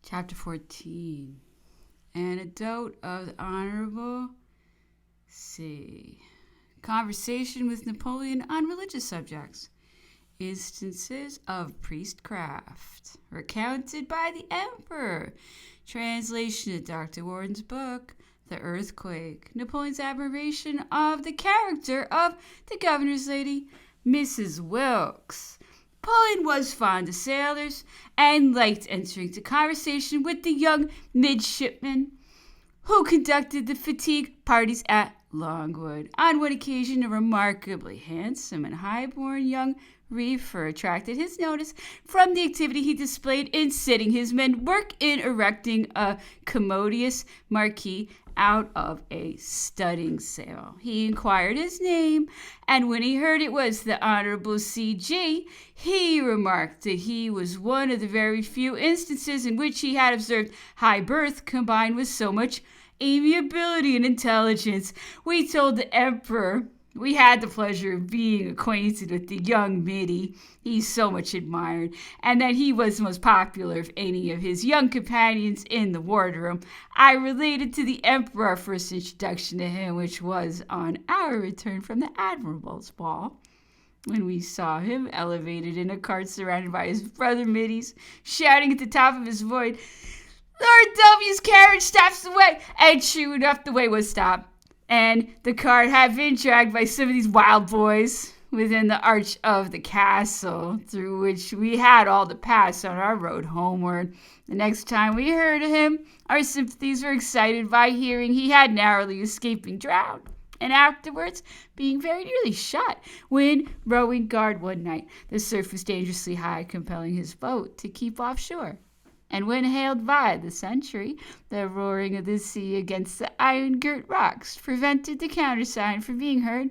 Chapter 14. Anecdote of the Honorable C. Conversation with Napoleon on religious subjects. Instances of priestcraft recounted by the Emperor. Translation of Dr. Warden's book, The Earthquake. Napoleon's admiration of the character of the governor's lady, Mrs. Wilkes. Napoleon was fond of sailors and liked entering into conversation with the young midshipmen who conducted the fatigue parties at Longwood. On one occasion, a remarkably handsome and high-born young reefer attracted his notice from the activity he displayed in sitting his men work in erecting a commodious marquee out of a studding sail. He inquired his name, and when he heard it was the Honorable C.G., he remarked that he was one of the very few instances in which he had observed high birth combined with so much amiability and intelligence. We told the Emperor we had the pleasure of being acquainted with the young middy he so much admired, and that he was the most popular of any of his young companions in the wardroom. I related to the Emperor our first introduction to him, which was on our return from the Admiral's ball, when we saw him elevated in a cart surrounded by his brother middies, shouting at the top of his voice, "Lord W's carriage stops the way!" And true enough, the way was stopped, and the cart had been dragged by some of these wild boys within the arch of the castle, through which we had all to pass on our road homeward. The next time we heard of him, our sympathies were excited by hearing he had narrowly escaped being drowned, and afterwards being very nearly shot when rowing guard one night. The surf was dangerously high, compelling his boat to keep offshore. And when hailed by the sentry, the roaring of the sea against the iron-girt rocks prevented the countersign from being heard.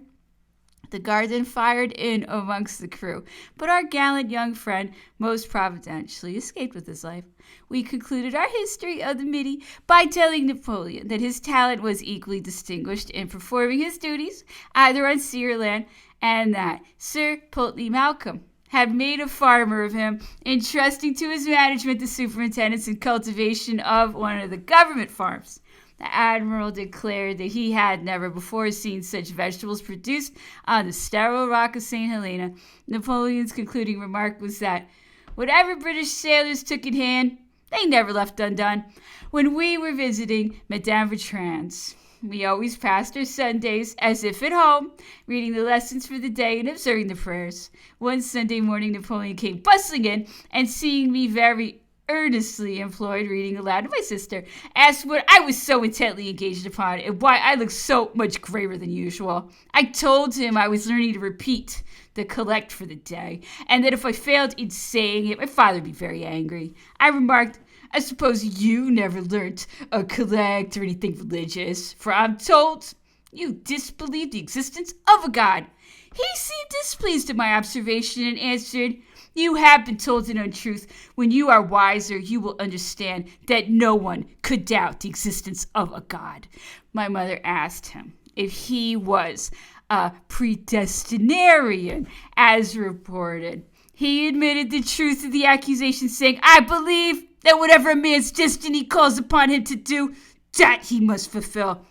The guard then fired in amongst the crew, but our gallant young friend most providentially escaped with his life. We concluded our history of the middy by telling Napoleon that his talent was equally distinguished in performing his duties, either on sea or land, and that Sir Pulteney Malcolm had made a farmer of him, entrusting to his management the superintendence and cultivation of one of the government farms. The admiral declared that he had never before seen such vegetables produced on the sterile rock of St. Helena. Napoleon's concluding remark was that whatever British sailors took in hand, they never left undone. When we were visiting Madame Bertrand's, we always passed our Sundays as if at home, reading the lessons for the day and observing the prayers. One Sunday morning, Napoleon came bustling in, and seeing me very earnestly employed reading aloud to my sister, asked what I was so intently engaged upon and why I looked so much graver than usual. I told him I was learning to repeat the collect for the day, and that if I failed in saying it, my father would be very angry. I remarked, "I suppose you never learnt a collect or anything religious, for I'm told you disbelieve the existence of a God." He seemed displeased at my observation and answered, "You have been told an untruth. When you are wiser, you will understand that no one could doubt the existence of a God." My mother asked him if he was a predestinarian, as reported. He admitted the truth of the accusation, saying, "I believe that whatever a man's destiny calls upon him to do, that he must fulfill."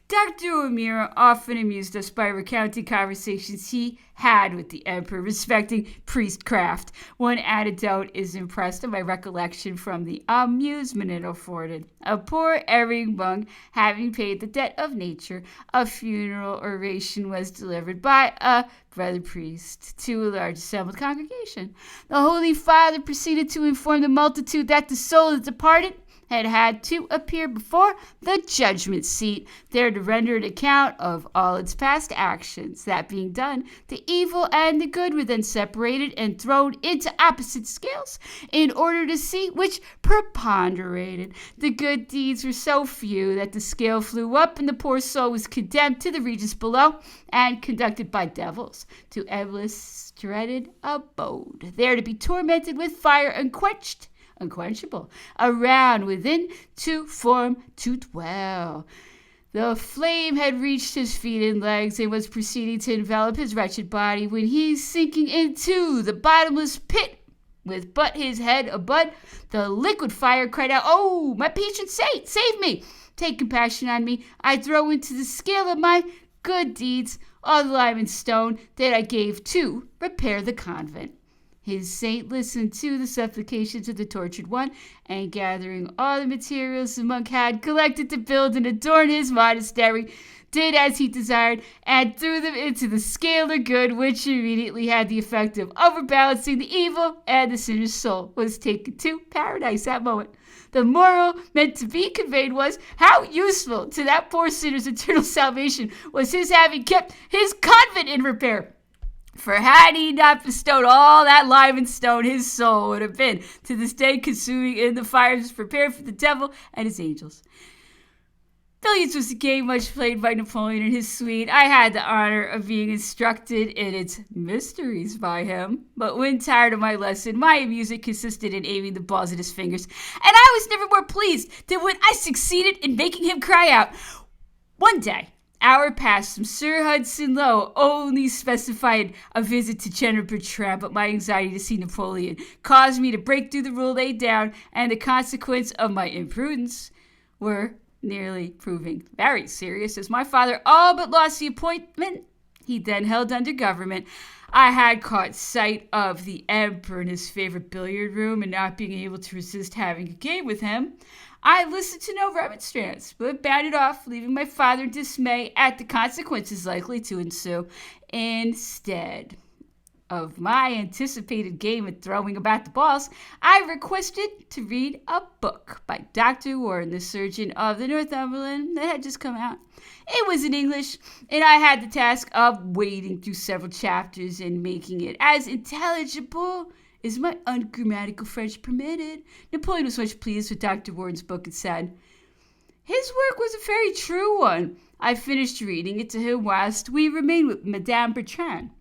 Dr. O'Meara often amused us by recounting conversations he had with the Emperor respecting priestcraft. One anecdote is impressed on my recollection from the amusement it afforded. A poor erring monk, having paid the debt of nature, a funeral oration was delivered by a brother priest to a large assembled congregation. The Holy Father proceeded to inform the multitude that the soul of the departed had to appear before the judgment seat, there to render an account of all its past actions. That being done, the evil and the good were then separated and thrown into opposite scales in order to see which preponderated. The good deeds were so few that the scale flew up, and the poor soul was condemned to the regions below and conducted by devils to endless dreaded abode, there to be tormented with fire unquenchable, around within to form to dwell. The flame had reached his feet and legs and was proceeding to envelop his wretched body when he, sinking into the bottomless pit With but his head abud, the liquid fire cried out, "Oh, my patron saint, save me! Take compassion on me. I throw into the scale of my good deeds all the lime and stone that I gave to repair the convent." His saint listened to the supplications of the tortured one, and gathering all the materials the monk had collected to build and adorn his monastery, did as he desired, and threw them into the scale of good, which immediately had the effect of overbalancing the evil, and the sinner's soul was taken to paradise that moment. The moral meant to be conveyed was how useful to that poor sinner's eternal salvation was his having kept his convent in repair. For had he not bestowed all that lime and stone, his soul would have been to this day consuming in the fires prepared for the devil and his angels. Billiards was a game much played by Napoleon and his suite. I had the honor of being instructed in its mysteries by him. But when tired of my lesson, my amusement consisted in aiming the balls at his fingers. And I was never more pleased than when I succeeded in making him cry out. One day, hour passed from Sir Hudson Lowe only specified a visit to General Bertrand, but my anxiety to see Napoleon caused me to break through the rule laid down, and the consequence of my imprudence were nearly proving very serious, as my father all but lost the appointment he then held under government. I had caught sight of the emperor in his favorite billiard room, and not being able to resist having a game with him, I listened to no remonstrance, but bounded off, leaving my father in dismay at the consequences likely to ensue. Instead of my anticipated game at throwing about the balls, I requested to read a book by Dr. Warren, the surgeon of the Northumberland, that had just come out. It was in English, and I had the task of wading through several chapters and making it as intelligible as my ungrammatical French permitted. Napoleon was much pleased with Dr. Warren's book and said, "His work was a very true one." I finished reading it to him whilst we remained with Madame Bertrand.